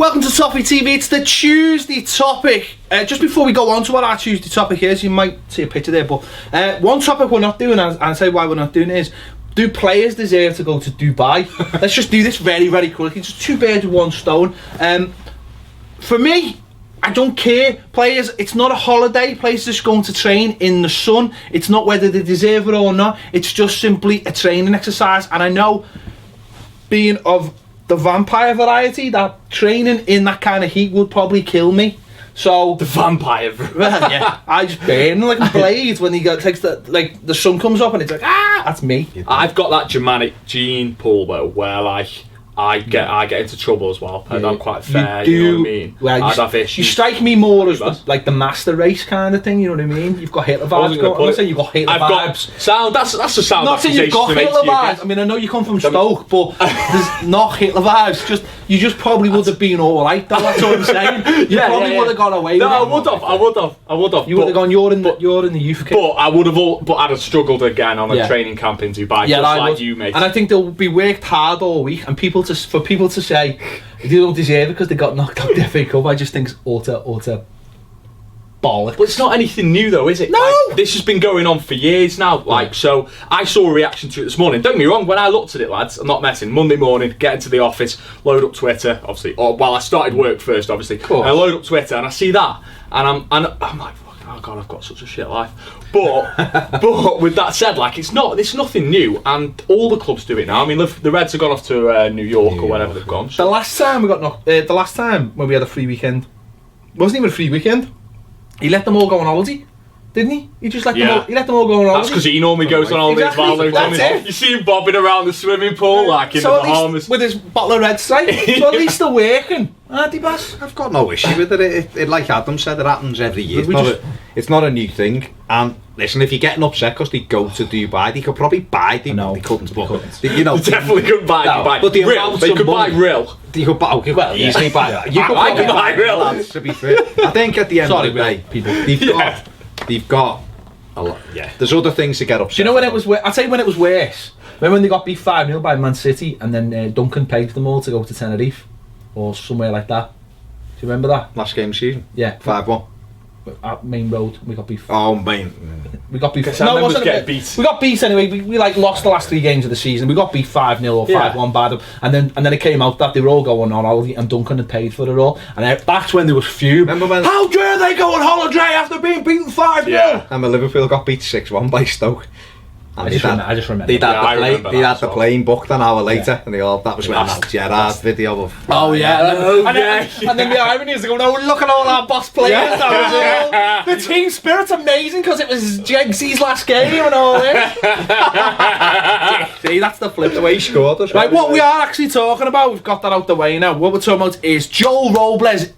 Welcome to Toffee TV. It's the Tuesday topic. Just before we go on to what our Tuesday topic is, you might see a picture there, but one topic we're not doing, and I'll say why we're not doing it, is, do players deserve to go to Dubai? Let's just do this very, very quickly. Just two birds with one stone. For me, I don't care. Players, it's not a holiday. Players are just going to train in the sun. It's not whether they deserve it or not. It's just simply a training exercise. And I know, being of the vampire variety, that training in that kind of heat would probably kill me. So the vampire variety. Well, yeah, I just burn like a blade when takes the sun comes up and it's like, that's me. I've got that Germanic gene pool though, where I get into trouble as well. Yeah. I'm quite fair, you know what I mean? Well, I'd have issues. You strike me more as the master race kind of thing, you know what I mean? You've got Hitler vibes. I'm not saying you've got Hitler vibes. That's a sound. Not saying you've got Hitler vibes. I mean, I know you come from Stoke, but there's not Hitler vibes. You just probably would have been alright though, that's what I'm saying. You probably would have gone away with it. I would have. You would have gone, you're in the youth kit. But I'd have struggled again on a training camp in Dubai, just like you, mate. And I think they'll be worked hard all week, and for people to say they don't deserve it because they got knocked out the FA Cup, I just think it's utter bollocks. But it's not anything new though, is it? No! This has been going on for years now. So I saw a reaction to it this morning. Don't get me wrong, when I looked at it, lads, I'm not messing. Monday morning, get into the office, load up Twitter, obviously. I started work first, obviously. I load up Twitter and I see that, and I'm like, oh God, I've got such a shit life. But with that said, it's nothing new, and all the clubs do it now. I mean, the Reds have gone off to New York or wherever they've gone. So. The last time we got knocked, the last time when we had a free weekend, wasn't even a free weekend. He let them all go on holiday, didn't he? He just let them all. He let them all go on holiday. That's because he normally goes on holiday as well. You see him bobbing around the swimming pool like in the Bahamas with his bottle of red stripe. So at least they're working, aren't they, Baz? I've got no issue with it. It like Adam said, it happens every year. It's not a new thing. And listen, if you're getting upset because they go to Dubai, they could probably buy them. No, they couldn't. You know, they definitely couldn't buy Dubai. But they could buy Rill. You could buy, easily buy. You could probably buy Rill. To be fair, I think at the end of the day, people, they've got a lot. Yeah, there's other things to get upset. Do you know when it was? I'll tell you when it was worse. When they got beat 5-0 by Man City, and then Duncan paid them all to go to Tenerife or somewhere like that. Do you remember that? Last game of the season? Yeah. 5-1. At Main Road, we got beat. Oh, Main. We got beat. No, it wasn't beat. We got beat anyway. We lost the last 3 games of the season. We got beat 5-0 or 5-1 by them, and then it came out that they were all going on holiday, and Duncan had paid for it all. And that's when there was fume. How dare they go on holiday after being beaten 5-0? Yeah. And Liverpool got beat 6-1 by Stoke. I just remember. They had the plane booked an hour later, and that was when that Gerrard video of. Oh yeah, and then the irony is they go, "Oh, look at all our boss players." The team spirit's amazing because it was Jegsy's last game and all this. See, that's the flip. The way he scored us. Right, what we are actually talking about, we've got that out the way now. What we're talking about is Joel Robles.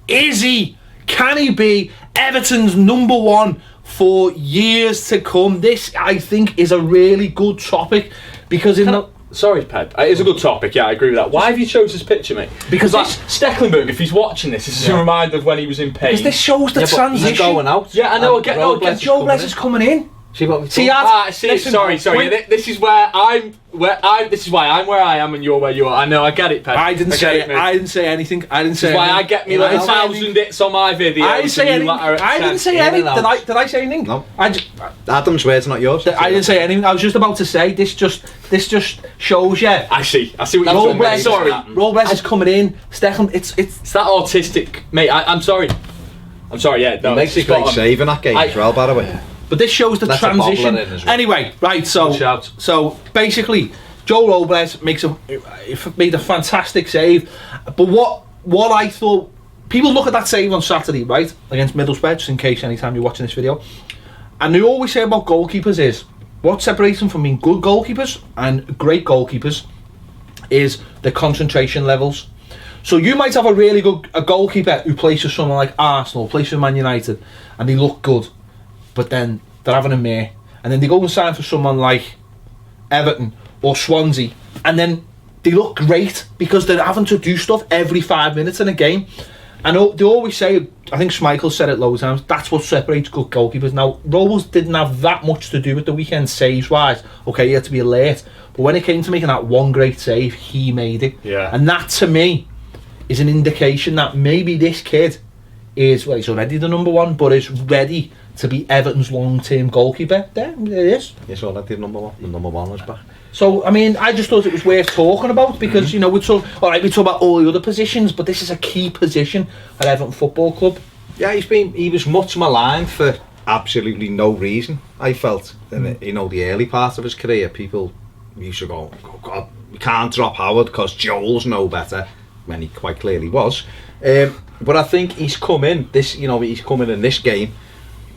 Can he be Everton's #1 for years to come? This, I think, is a really good topic because sorry, Ped. It is a good topic. Yeah, I agree with that. Why have you chose this picture, mate? Because Stecklenburg, if he's watching this is a reminder of when he was in pain. Because this shows the transition. He's going out. Yeah, I know. Joe Robles is coming in. Sorry. This is why I'm where I am and you're where you are. I know, I get it, Ped. I didn't say anything. This is why I get me like 1,000 hits on my video. I didn't say anything. Did I say anything? No. Adam's words, not yours. I didn't say anything. I was just about to say this just shows you. I see what you're saying. Sorry. Robles is coming in. Stefan, it's that autistic, mate. I'm sorry. Yeah, no. He makes a great save in that game as well, by the way. But this shows the transition. Well. Anyway, right, so basically, Joel Robles made a fantastic save. But what I thought, people look at that save on Saturday, right, against Middlesbrough, just in case anytime you're watching this video, and they always say about goalkeepers is, what separates them from being good goalkeepers and great goalkeepers is the concentration levels. So you might have a really good goalkeeper who plays for someone like Arsenal, plays for Man United, and they look good. But then they're having a mare, and then they go and sign for someone like Everton or Swansea, and then they look great because they're having to do stuff every 5 minutes in a game. And they always say, I think Schmeichel said it loads of times, that's what separates good goalkeepers. Now, Robles didn't have that much to do with the weekend saves wise. Okay, he had to be alert, but when it came to making that one great save, he made it. Yeah. And that, to me, is an indication that maybe this kid is, well, he's already the number 1, but is ready to be Everton's long-term goalkeeper. There it is. He's already the number 1. The number 1 is back. So, I mean, I just thought it was worth talking about because, you know, we talk about all the other positions, but this is a key position at Everton Football Club. Yeah, he was much maligned for absolutely no reason, I felt. In you know, the early part of his career, people used to go, oh God, we can't drop Howard because Joel's no better, when he quite clearly was. But I think he's come in in this game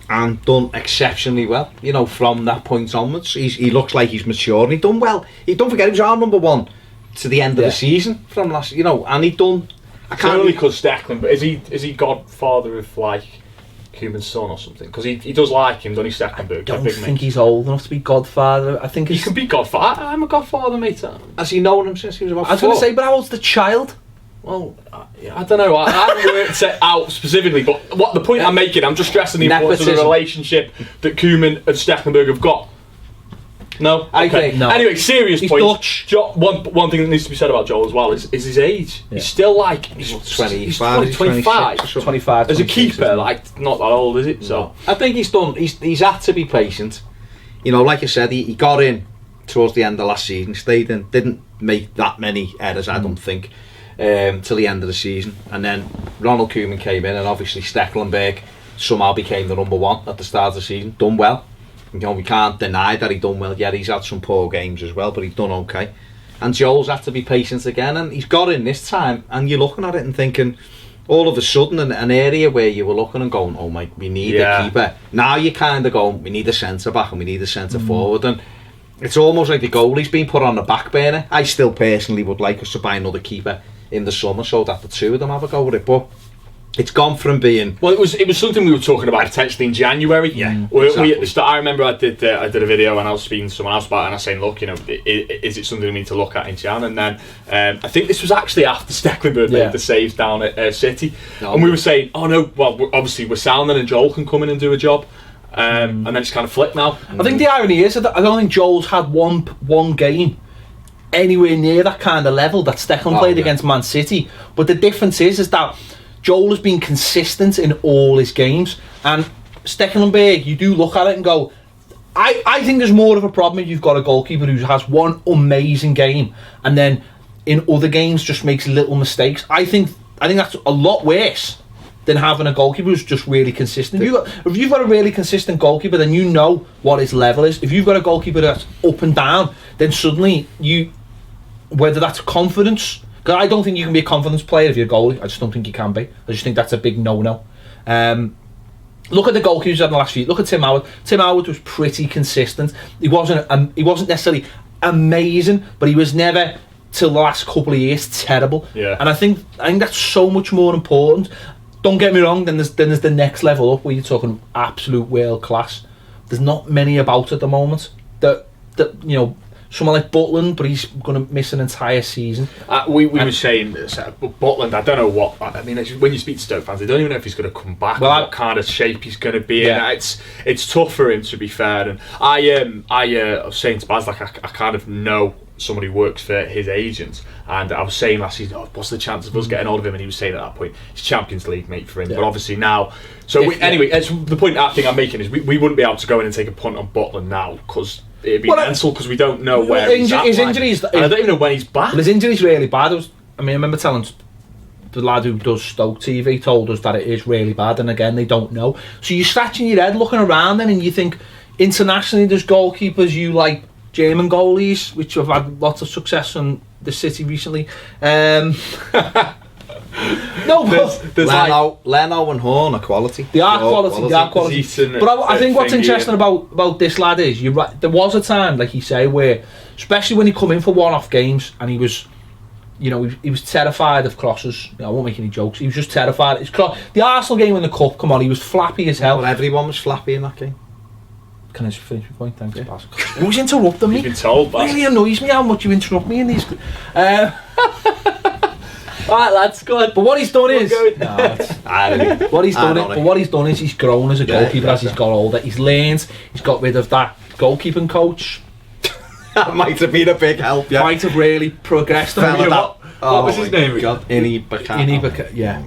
and done exceptionally well, you know, from that point onwards. He looks like he's matured and he done well. Don't forget, he was our number 1 to the end of the season from last, you know, and he done. I can't really call Steckland, but is he godfather of like Koeman's son or something? Because he does like him, doesn't he, Stecklenburg? I don't think he's old enough to be godfather. I think he can be godfather. I'm a godfather, mate. Has he known him since he was about 4? I was going to say, but how old's the child? Well, I don't know. I haven't worked it out specifically, but what the point I'm making, I'm just stressing the importance of the relationship that Koeman and Stecklenburg have got. No? Okay. No. Anyway, serious he's point. Dutch. One thing that needs to be said about Joel as well is his age. Yeah. He's still like... He's 25. 25. As a keeper, like, not that old, is it? So I think he's had to be patient. You know, like I said, he got in towards the end of last season, stayed in, didn't make that many errors, I don't think, till the end of the season. And then Ronald Koeman came in, and obviously Stecklenburg somehow became the number 1 at the start of the season. Done well. You know, we can't deny that he done well. Yeah, he's had some poor games as well, but he's done okay. And Joel's had to be patient again, and he's got in this time, and you're looking at it and thinking, all of a sudden, an area where you were looking and going, oh my, we need a keeper. Now you're kind of going, we need a centre-back and we need a centre-forward, and it's almost like the goalie's been put on the back burner. I still personally would like us to buy another keeper in the summer so that the two of them have a go at it, but it's gone from being... Well, it was something we were talking about potentially in January. Yeah, exactly. We at the start, I remember I did a video and I was speaking to someone else about it, and I was saying, look, you know, is it something we need to look at in Jan? And then I think this was actually after Stecklenburg made the saves down at City, and we were saying, oh no, well, obviously we're sounding and Joel can come in and do a job. And then it's kind of flipped now. I think the irony is that I don't think Joel's had one game anywhere near that kind of level that Stecklen played against Man City. But the difference is that Joel has been consistent in all his games, and Stecklenburg, you do look at it and go, I think there's more of a problem if you've got a goalkeeper who has one amazing game and then in other games just makes little mistakes. I think that's a lot worse than having a goalkeeper who's just really consistent. If you've got a really consistent goalkeeper, then you know what his level is. If you've got a goalkeeper that's up and down, then suddenly whether that's confidence, because I don't think you can be a confidence player if you're a goalie. I just don't think you can be. I just think that's a big no-no. Look at the goalkeepers in the last few. Look at Tim Howard. Tim Howard was pretty consistent. He wasn't necessarily amazing, but he was never, till the last couple of years, terrible. Yeah. And I think that's so much more important. Don't get me wrong. Then there's the next level up where you're talking absolute world class. There's not many about at the moment. That you know. Someone like Butland, but he's going to miss an entire season. We were saying Butland, I don't know what. I mean, when you speak to Stoke fans, they don't even know if he's going to come back. Well, what kind of shape he's going to be in. It's tough for him, to be fair. And I was saying to Baz, like I kind of know somebody who works for his agent, and I was saying last season, what's the chance of us getting hold of him? And he was saying at that point, it's Champions League, mate, for him. But obviously now, anyway, the point I think I'm making is we wouldn't be able to go in and take a punt on Butland now because it'd be mental because we don't know where he's at. His injuries, and I don't even know when he's back. His injury's really bad. I remember telling the lad who does Stoke TV told us that it is really bad, and again they don't know. So you're scratching your head looking around then, and you think internationally there's goalkeepers you like. German goalies, which have had lots of success in the City recently. No, but there's Leno and Horn are quality. They are quality. But I think what's interesting about this lad is, you're right, there was a time, like you say, where, especially when he come in for one-off games, and he was, you know, he was terrified of crosses. I won't make any jokes. He was just terrified. The Arsenal game in the cup, come on, he was flappy as hell. Well, everyone was flappy in that game. Can I just finish my point? Thanks, Baz. Always interrupting me. You've been told, Baz. It really annoys me how much you interrupt me in these. Alright, lads, go on. But what he's done is, what he's done is he's grown as a goalkeeper as he's got older. He's learned. He's got rid of that goalkeeping coach. That might have been a big help. Yeah, might have really progressed. Fella What was his name? Inibaka. Yeah.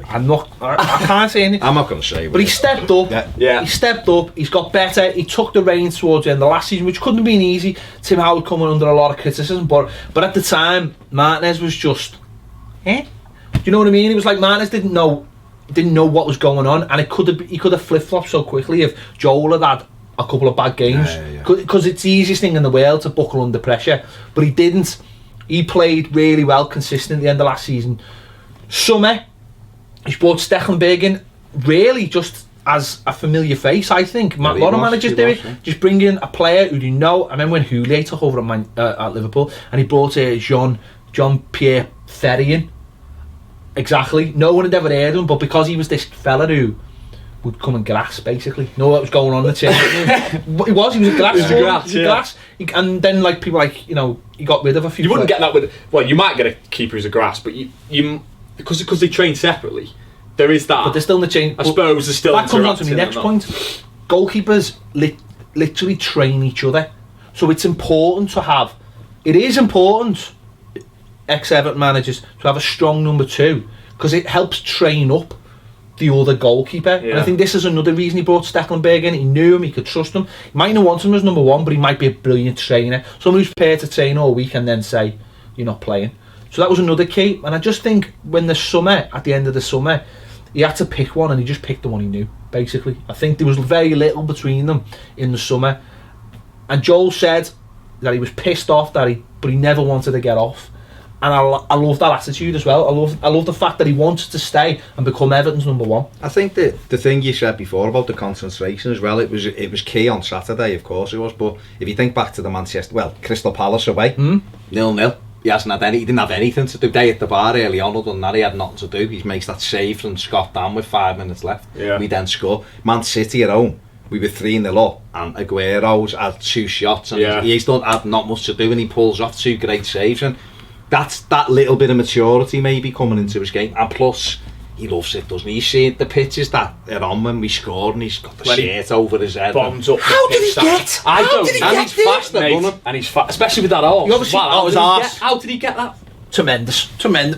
I can't say anything. I'm not going to say it. But he stepped up. Yeah. He stepped up. He's got better. He took the reins towards the end of the last season, which couldn't have been easy. Tim Howard coming under a lot of criticism, but at the time, Martinez was just, Do you know what I mean? It was like Martinez didn't know what was going on, and he could have flip flopped so quickly if Joel had a couple of bad games, because it's the easiest thing in the world to buckle under pressure. But he didn't. He played really well, consistent at the end of last season. Summer, he's brought Stekelenburg in, really just as a familiar face, I think. A lot of managers do it. Just bring in a player who you know. I remember when Houllier took over at Liverpool, and he brought Jean-Pierre Ferry in. Exactly. No one had ever heard of him, but because he was this fella who would come and glass, basically. Know what was going on in the team. He was a glass. And then, like, people like, you know, he got rid of a few. You wouldn't get that with... Well, you might get a keeper who's a grass, but you because they train separately, there is that. But they're still in the chain. I suppose there's still... That comes on to my next point. Goalkeepers literally train each other. So it's important to have... It is important, ex-Everton managers, to have a strong number 2, because it helps train up the other goalkeeper. Yeah. And I think this is another reason he brought Stekelenburg in. He knew him, he could trust him. He might not want him as number 1, but he might be a brilliant trainer. Someone who's prepared to train all week and then say, you're not playing. So that was another key. And I just think when at the end of the summer, he had to pick one, and he just picked the one he knew, basically. I think there was very little between them in the summer. And Joel said that he was pissed off but he never wanted to get off. And I love that attitude as well. I love the fact that he wanted to stay and become Everton's number 1. I think that the thing you said before about the concentration as well, it was key on Saturday, of course it was. But if you think back to the Crystal Palace away, 0-0. He didn't have anything to do. They hit the bar early on, other than that, he had nothing to do. He makes that save from Scott down with 5 minutes left. Yeah. We then score. Man City at home, we were 3-0 up, and Aguero's had 2 shots, and he's had not much to do, and he pulls off 2 great saves. And that's that little bit of maturity maybe coming into his game. And plus, he loves it, doesn't he? You see the pitches that are on when we score, and he's got the shirt over his head. Bombs up. How did he get? I don't know. And he's fast, mate. And he's fast, especially with that arse. How did he get that? Tremendous.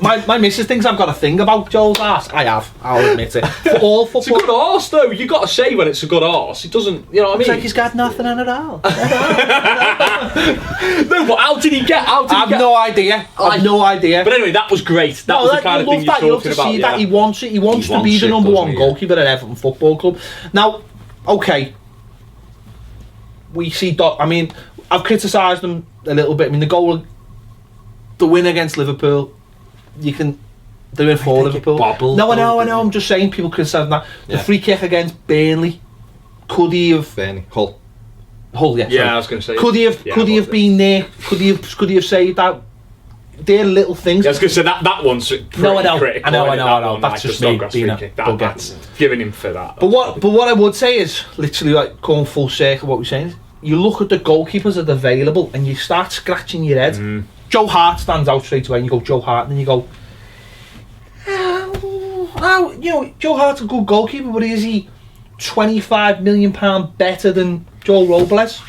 My missus thinks I've got a thing about Joel's arse. I have, I'll admit it. For all football. It's a good arse though. You got to say when it's a good arse. It doesn't, you know what I mean? It's like he's got nothing on it all. No, but how did he get? I've no idea. But anyway, that was great. That was the kind of thing you're talking about. See that he wants it. He wants to be the number 1 goalkeeper at Everton Football Club. Now, okay, we see. I've criticised him a little bit. I mean, the win against Liverpool, you can do it for Liverpool. No, I know. I'm just saying people criticise that. The free kick against Burnley, could he have? Hull, yeah. Yeah, I was going to say. Could he have been there? Could he have saved that? They're little things. Yeah, I was going to say that one's pretty critical. I know. That's just me being a bugger. That's giving him for that. But what I would say is literally like going full circle. What we're saying is, you look at the goalkeepers that are available, and you start scratching your head. Joe Hart stands out straight away, and you go Joe Hart, and then you go, Joe Hart's a good goalkeeper, but is he £25 million better than Joel Robles?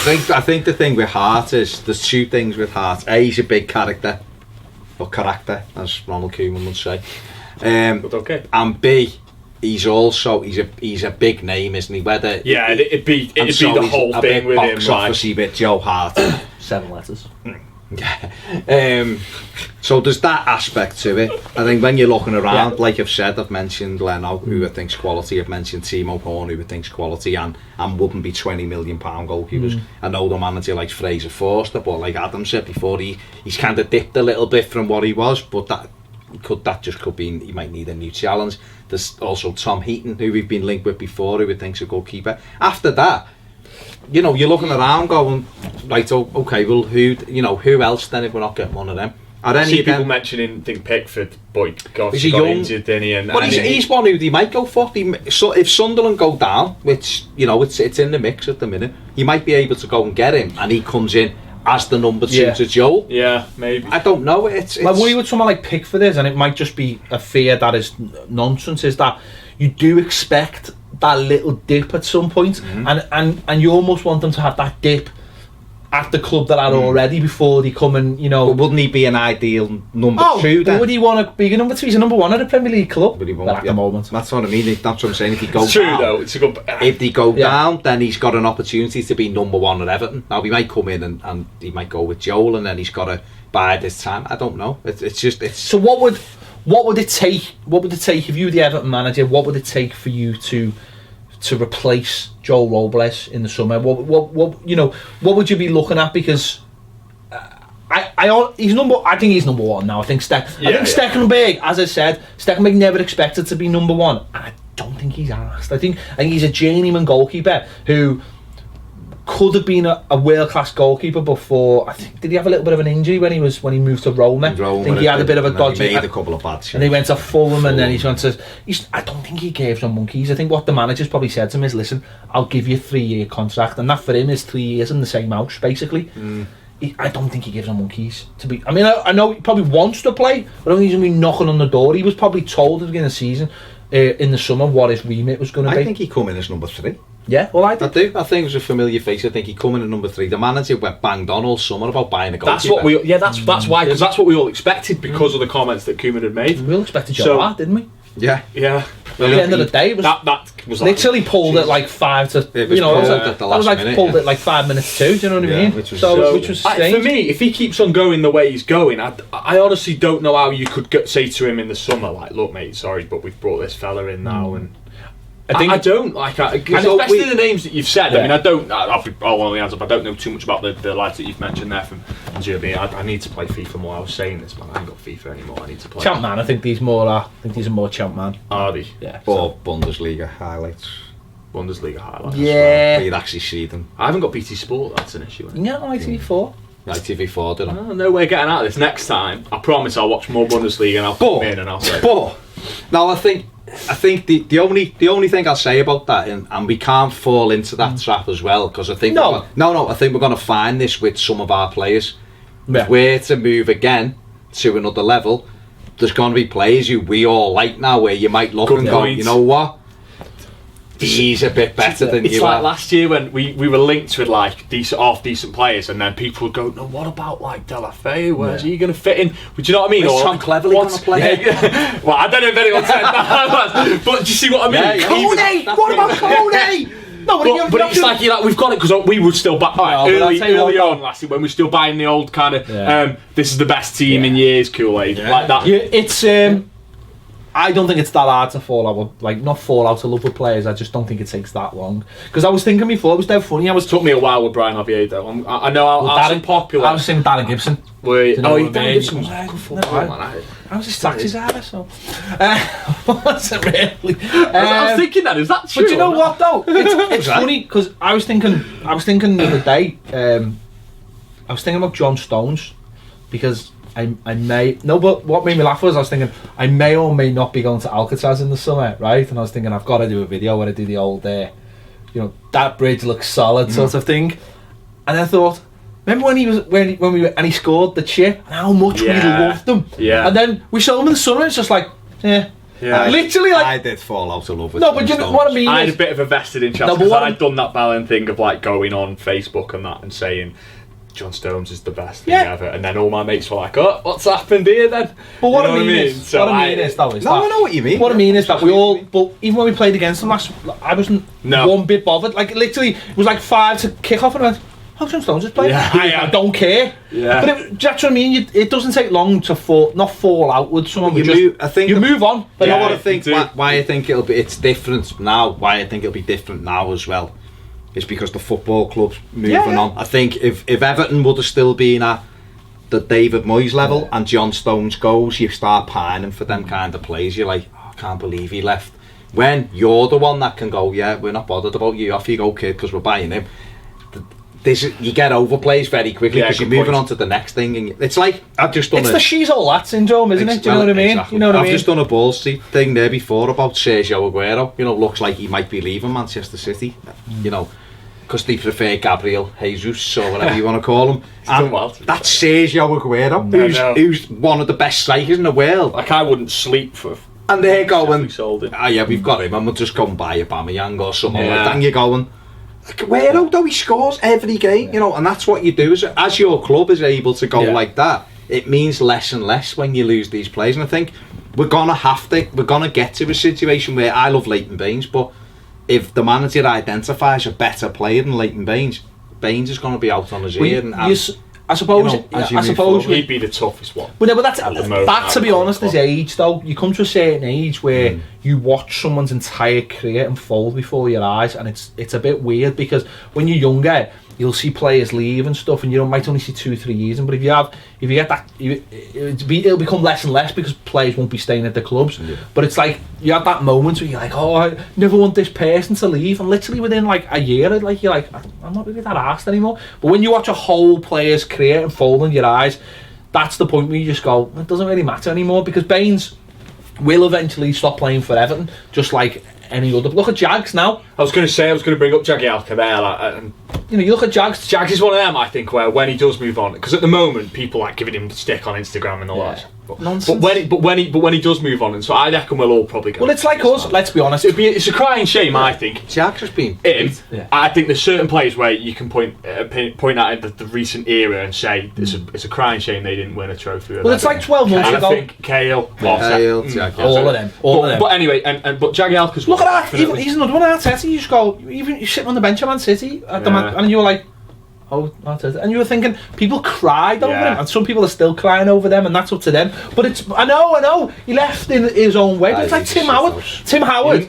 I think the thing with Hart is there's 2 things with Hart. A, he's a big character, as Ronald Koeman would say. But okay. And B, he's a big name, isn't he? Whether it'd be the whole thing with him. Obviously, with Joe Hart. 7 letters. So there's that aspect to it. I think when you're looking around, like I've said, I've mentioned Leno, who I think's quality. I've mentioned Timo Horn, who I think's quality, and wouldn't be £20 million goalkeepers. I know the manager likes Fraser Forster, but like Adam said before, he's kind of dipped a little bit from what he was, but that could be he might need a new challenge. There's also Tom Heaton, who we've been linked with before, who we think's a goalkeeper. After that, you're looking around going, right, okay, well, who else then if we're not getting one of them? I see people mentioning, Pickford, boy, gosh, he got injured, didn't he? But he's one who they might go for. So if Sunderland go down, which, it's in the mix at the minute, you might be able to go and get him, and he comes in as the number 2 to Joel. Yeah, maybe. I don't know. It's my worry with someone like Pickford is, and it might just be a fear that is nonsense, is that you do expect that little dip at some point, and you almost want them to have that dip at the club they're at already before they come and, you know... But wouldn't he be an ideal number 2 then? Would he want to be a number 2? He's a number 1 at a Premier League club. But he won't, at the moment. That's what I mean. That's what I'm saying. If he goes it's true down, though. It's a good. If they go down, then he's got an opportunity to be number 1 at Everton. Now he might come in and he might go with Joel, and then he's got to bide his time. I don't know. It's just. So what would it take? What would it take if you were the Everton manager? What would it take for you to replace Joel Robles in the summer? What you know? What would you be looking at? Because I think he's number 1 now. I think Stekelenburg, as I said, Stekelenburg never expected to be number 1. And I don't think he's asked. I think he's a journeyman goalkeeper who could have been a world class goalkeeper before. I think, did he have a little bit of an injury when he moved to Roma? I think he had a bit of a dodgy. He made a couple of bad shots. And he went to Fulham, and then he's went to. I don't think he gave some monkeys. I think what the manager's probably said to him is, "Listen, I'll give you a 3-year contract," and that for him is 3 years in the same house, basically. I don't think he gives them monkeys to be. I mean, I know he probably wants to play, but I don't think he's going to be knocking on the door. He was probably told at the beginning of the season, in the summer, what his remit was going to be. I think he come in as number 3. Yeah, well, I do. I think it was a familiar face. I think he come in at number 3. The manager went banged on all summer about buying a goalkeeper. That's what we. Yeah, that's why, because that's what we all expected because of the comments that Koeman had made. We all expected Joel, didn't we? Yeah. Well, at the end of the day, it was that was literally pulled it like 5 to. It was pulled it like 5 minutes to. Do you know what I mean? Which was strange. For me, if he keeps on going the way he's going, I honestly don't know how you could say to him in the summer, like, "Look, mate, sorry, but we've brought this fella in now," and I don't like, especially the names that you've said. I mean, I'll only answer. I don't know too much about the lads that you've mentioned there from GB. I need to play FIFA more. I was saying this, man. I ain't got FIFA anymore. I need to play. Champ man. I think these are more champ man. Are they? Yeah. Or Bundesliga highlights. Bundesliga highlights. Yeah. Well. You'd actually see them. I haven't got BT Sport. That's an issue. Yeah, ITV4. ITV4, did I? Oh, no way getting out of this. Next time, I promise I'll watch more Bundesliga and I'll come in and I'll say. But now I think the only thing I'll say about that, and we can't fall into that trap as well, because I think I think we're going to find this with some of our players. Yeah. If we're to move again to another level, there's going to be players who we all like now, where you might look and go, you know what? He's a bit better than you. It's like last year when we were linked with like decent players, and then people would go, "No, what about like De La Feu? Where's he going to fit in?" Would you know what I mean? Or Tom Cleverley going to play? Yeah. Well, I don't know if anyone said that, but do you see what I mean? Yeah, Coney! What about Coney? No, but it's like, we've got it because we were still early on last year when we were still buying the old kind of this is the best team in years Kool-Aid like that. Yeah, it's I don't think it's that hard to fall out of love with players. I just don't think it takes that long. Because I was thinking before, it was dead funny. Took me a while with Brian Oviedo. I know I was popular. I was saying Darren Gibson. Darren Gibson was good football, man. I was his taxi driver, so wasn't really. I was thinking that. Is that true? But you know what though? It's funny because I was thinking the other day. I was thinking about John Stones because but what made me laugh was I was thinking I may or may not be going to Alcatraz in the summer, right? And I was thinking I've got to do a video where I do the old, that bridge looks solid sort of thing. And I thought, remember when he scored the chip and how much we loved him? Yeah. And then we saw him in the summer. It's just like, literally like I did fall out of love with. No, but you know what I mean. I had a bit of a vested interest because I'd done that Ballon thing of like going on Facebook and that and saying John Stones is the best thing ever, and then all my mates were like, "Oh, what's happened here then?" But what I mean is I know what you mean. What I mean is that we all, but even when we played against them last, I wasn't one bit bothered. Like literally, it was like 5 to kick off, and I went, "Oh, John Stones is playing." I don't care. Yeah. But that's what I mean. It doesn't take long to not fall out with someone. You move on. But you know what I think? Why I think it's different now. Why I think it'll be different now as well. It's because the football club's moving on. I think if Everton would have still been at the David Moyes level and John Stones goes, you start pining for them kind of players. You're like, I can't believe he left. When you're the one that can go, we're not bothered about you, off you go kid, because we're buying him. You get over players very quickly because you're moving on to the next thing. And it's like, I've just done the she's all that syndrome, isn't it? Do you know what I mean? Exactly. You know what I mean? I've just done a ball seat thing there before about Sergio Aguero. Looks like he might be leaving Manchester City. Because they prefer Gabriel Jesus or whatever you want to call him. And that's Sergio Aguero, who's one of the best strikers in the world. Like I wouldn't sleep for. And they're going, we've got him, and we'll just go and buy Aubameyang or something like that. And you're going, Where though he scores every game, you know, and that's what you do as your club is able to go like that. It means less and less when you lose these players, and I think we're gonna get to a situation where I love Leighton Baines, but if the manager identifies a better player than Leighton Baines is going to be out on his ear. And I suppose, he'd be the toughest one. But that to be honest, is age though. You come to a certain age where you watch someone's entire career unfold before your eyes, and it's a bit weird because when you're younger, you'll see players leave and stuff, and you might only see 2-3 years. But if you get that, it'll become less and less because players won't be staying at the clubs. Yeah. But it's like you have that moment where you're like, oh, I never want this person to leave, and literally within like a year, like you're like, I'm not really that arsed anymore. But when you watch a whole player's career unfold in your eyes, that's the point where you just go, it doesn't really matter anymore, because Baines will eventually stop playing for Everton, just like any other. Look at Jags now. I was going to bring up Jagielka there. You look at Jags. Jags is one of them, I think, where when he does move on, because at the moment people like giving him stick on Instagram and all that. Nonsense. But when he does move on, and so I reckon we'll all probably go. Well, it's like us. Let's be honest. It's a crying shame, I think. Jags has been. I think there's certain players where you can point out in the recent era and say it's a crying shame they didn't win a trophy. Well, it's like 12 months ago. I think Kale, all of them. But anyway, but Jagielka's. Look at that. He's another one. Arteta. You just go. Even you're sitting on the bench at Man City and you were like, oh, Arteta, and you were thinking people cried over him, and some people are still crying over them, and that's up to them. But I know, he left in his own way. But it's like Tim Howard.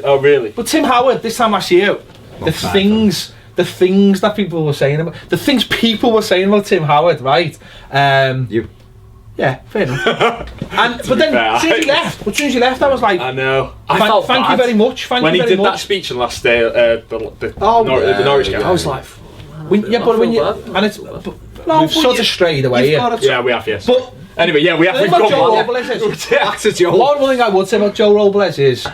Oh, really? But Tim Howard this time last year, the things that people were saying about Tim Howard, right? Yeah, fair enough. But then, as soon as he left, I was like, I know. Thank you very much. When he did that speech on last day, the Norwich game, I was like, when you and it's we've sort of strayed away. Yeah, we have. Yes. But anyway, we have. We've got Joel Robles. One thing I would say about Joel Robles is,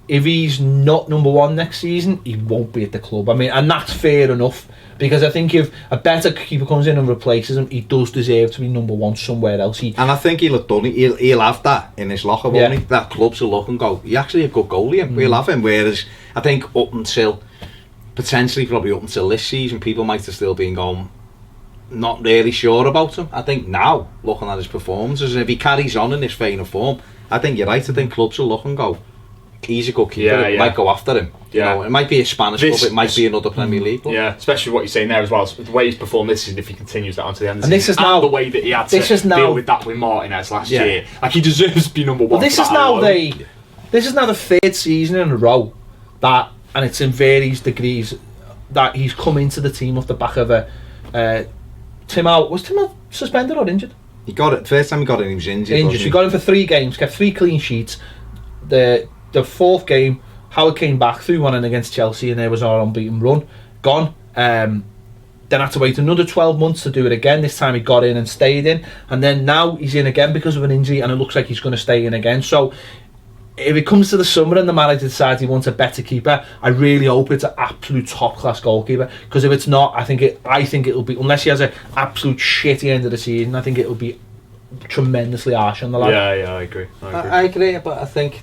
if he's not number one next season, he won't be at the club. I mean, and that's fair enough. Because I think if a better keeper comes in and replaces him, he does deserve to be number one somewhere else. And I think he'll have done it. He'll have that in his locker, won't he? That clubs will look and go, he's actually a good goalie. We'll have him. Whereas I think potentially probably up until this season, people might have still been going, not really sure about him. I think now, looking at his performances, and if he carries on in this vein of form, I think you're right. I think clubs will look and go, he's a good keeper. It might go after him. You know, it might be a Spanish club, it might be another Premier League club. Yeah, especially what you're saying there as well. The way he's performed this season, if he continues that on to the end of the season. This is now the way that he had to deal with that with Martinez last year. Like, he deserves to be number one. Well, this is now the third season in a row that, and it's in various degrees, that he's come into the team off the back of Tim Howard. Was Tim Howard suspended or injured? He got it. First time he got it, he was injured. He got him for 3 games, kept 3 clean sheets. The 4th game, Howard came back, threw one in against Chelsea, and there was our unbeaten run. Gone. Then had to wait another 12 months to do it again. This time he got in and stayed in, and then now he's in again because of an injury, and it looks like he's going to stay in again. So if it comes to the summer and the manager decides he wants a better keeper, I really hope it's an absolute top class goalkeeper, because if it's not, I think it'll be, unless he has an absolute shitty end of the season, I think it'll be tremendously harsh on the lad. Yeah, I agree. I agree, but I think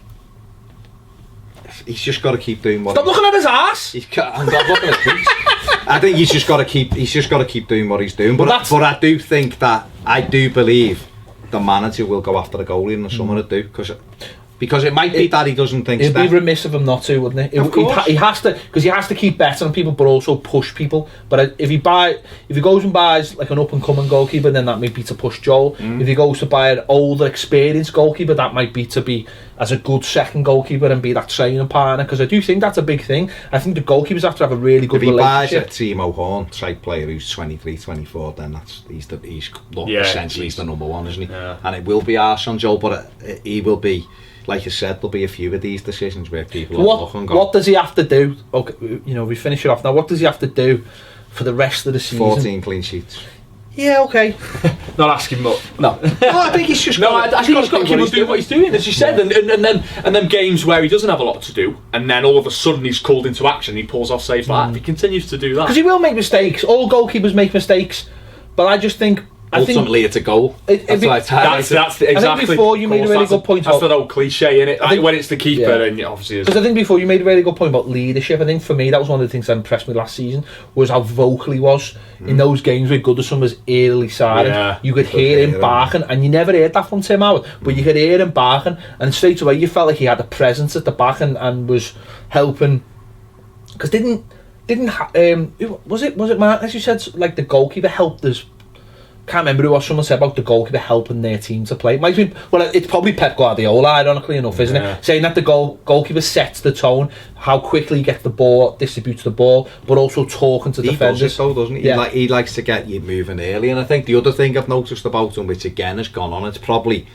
he's just got to keep doing what. Stop looking at his ass. I'm not looking at his. I think he's just got to keep doing what he's doing. But I do think that I do believe the manager will go after the goalie in the summer. I do, because it might be that he doesn't think. It'd be remiss of him not to, wouldn't it? Of course. He has to, because he has to keep bettering people, but also push people. But if he goes and buys like an up and coming goalkeeper, then that might be to push Joel. If he goes to buy an older, experienced goalkeeper, that might be to be as a good second goalkeeper and be that training partner. Because I do think that's a big thing. I think the goalkeepers have to have a really good relationship. If he buys a Timo Horn type player who's 23, 24, then essentially he's the number one, isn't he? Yeah. And it will be harsh on Joel, but he will be. Like you said, there'll be a few of these decisions where people look and go, what does he have to do? Okay, we finish it off now. What does he have to do for the rest of the season? 14 clean sheets. Yeah, okay. Not asking much. No. I think he's just I think he's got to keep doing what he's doing, as you said, and then games where he doesn't have a lot to do, and then all of a sudden he's called into action, he pulls off saves like that. If he continues to do that, because he will make mistakes. All goalkeepers make mistakes, but I just think ultimately it's a goal. That's exactly. I think before you made a really good point. That's the old cliche, innit? Like when it's the keeper, and obviously. Because I think before you made a really good point about leadership. I think for me that was one of the things that impressed me last season was how vocal he was in those games where Goodison was early sided. Yeah, you could hear him barking, and you never heard that from Tim Howard, but you could hear him barking, and straight away you felt like he had a presence at the back and was helping. Because was it Martin, as you said, like the goalkeeper helped us. Can't remember who was. Someone said about the goalkeeper helping their team to play. Might be, well, it's probably Pep Guardiola, ironically enough, isn't it? Saying that the goalkeeper sets the tone, how quickly he gets the ball, distributes the ball, but also talking to defenders. He does it though, doesn't he? Yeah. He likes to get you moving early, and I think the other thing I've noticed about him, which again has gone on, it's probably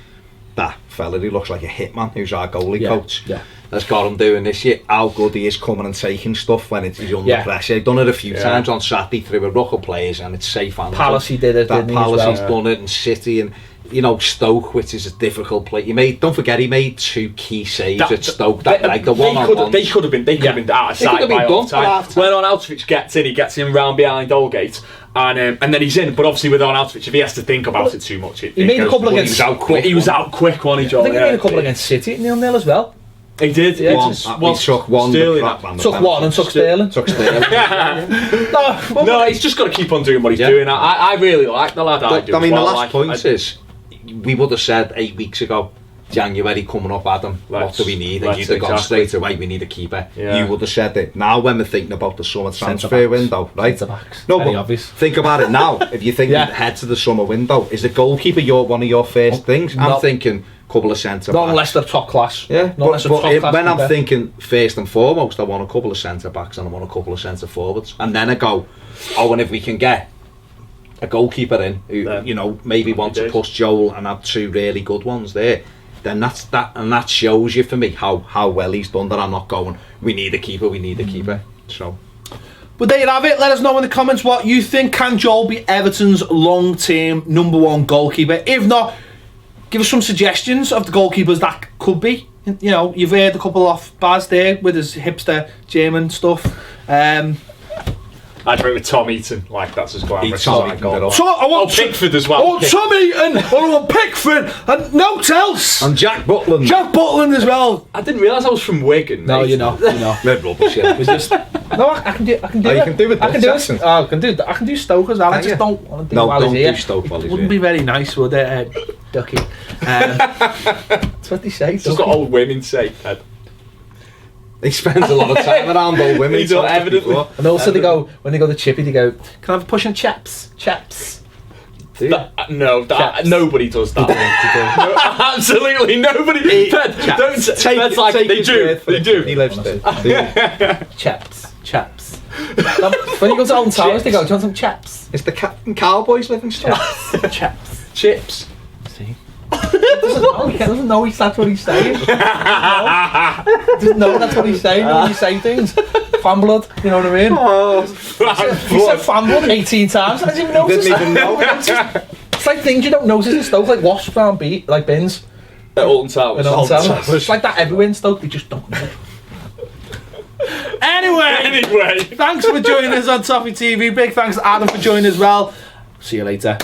that fella who looks like a hitman, who's our goalie coach. Yeah. Has got him doing this year. How good he is coming and taking stuff when he's under pressure. He's done it a few times on Saturday through a ruck of players, and it's safe. Palace he did it. Palace he's done it, and City, and Stoke, which is a difficult play. Don't forget he made 2 key saves at Stoke. They could have been out of sight by half time. When Arnautovic gets in, he gets in round behind Aldgate. And then he's in, but obviously with Arnautovic, if he has to think about it too much, he made a couple against. He was out quick, wasn't he, Joel? I think he made a couple against City at 0-0 as well. He did. He took one. Took one and took Sterling. No, he's just got to keep on doing what he's doing. I really like the lad. The last point is, we would have said 8 weeks ago, January coming up, Adam, what do we need? And you'd have gone straight away, we need a keeper. You would have said it. Now when we're thinking about the summer transfer window, right? No, but obvious. Think about it now. If you think ahead to the summer window, is the goalkeeper one of your first things? I'm thinking couple of centre backs. Not unless they're top class. Yeah, when I'm thinking first and foremost, I want a couple of centre backs and I want a couple of centre forwards, and then I go, and if we can get a goalkeeper in who maybe want to push Joel and have 2 really good ones there, then that's that, and that shows you for me how well he's done. That I'm not going, we need a keeper. So. But there you have it. Let us know in the comments what you think. Can Joel be Everton's long-term #1 goalkeeper? If not, give us some suggestions of the goalkeepers that could be. You've heard a couple off Baz there with his hipster German stuff. I'd rate with Tom Eaton, like that's as glamorous. I want Pickford as well. I want Tom Eaton, I want Pickford, and no else. And Jack Butland. Jack Butland as well. I didn't realise I was from Wigan. No, you're not. Red rubbish. Yeah. No, I can do it. You can do it. I can do Stoke as well. I just don't want to do don't do Stoke while he's here. Wouldn't be very nice, would it, Ducky? That's what they say. It's just what old women say, Ed. He spends a lot of time around old women. He's evidently. And also they go, when they go to Chippy, they go, can I have a push on chaps? Nobody does that. No, absolutely nobody. Ped's like, they do. He lives there. Chaps. When you go to Alton Towers, they go, do you want some chaps? It's the Captain Cowboys living chaps. Chips. See? He doesn't know that's what he's saying. He doesn't know that's what he's saying when you say things. Fan blood, you know what I mean? He said fan blood 18 times. I didn't even notice. Didn't even know. It's like things you don't notice in Stoke, like wasps around like bins. At Alton Towers. It's like that everywhere in Stoke, they just don't know. Anyway, thanks for joining us on Toffee TV. Big thanks to Adam for joining as well. See you later.